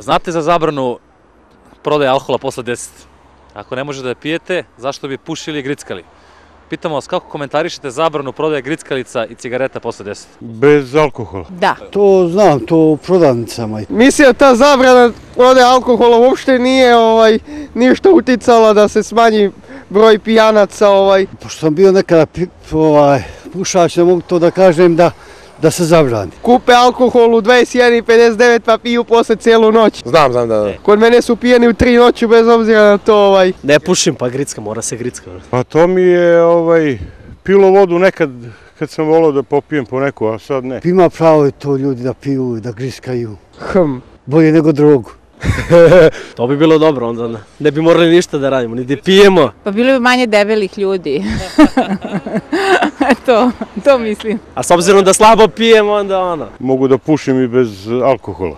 Znate za zabranu prodaje alkohola posle 10? Ako ne možete da pijete, zašto bi pušili i grickali? Pitamo vas kako komentarišete zabranu prodaje grickalica i cigareta posle 10? Bez alkohola. Da. To znam, to u prodavnicama. Mislim da ta zabrana prodaje alkohola uopšte nije ništa uticala da se smanji broj pijanaca. Pošto sam bio nekada pušač, ne mogu to da kažem da se zabrani. Kupe alkohol u 21:59 pa piju posle cijelu noć. Znam, da. Kod mene su pijeni u 3 noću bez obzira na to. Ne pušim pa gricka, mora se gricka. Pa to mi je pilo vodu nekad kad sam volao da popijem po neku, a sad ne. Ima pravo to ljudi da piju, da griskaju. Bolje nego drogu. To bi bilo dobro, onda ne bi morali ništa da radimo, ni da pijemo. Pa bilo bi manje debelih ljudi. To mislim. A s obzirom da slabo pijemo, onda Mogu da pušim i bez alkohola.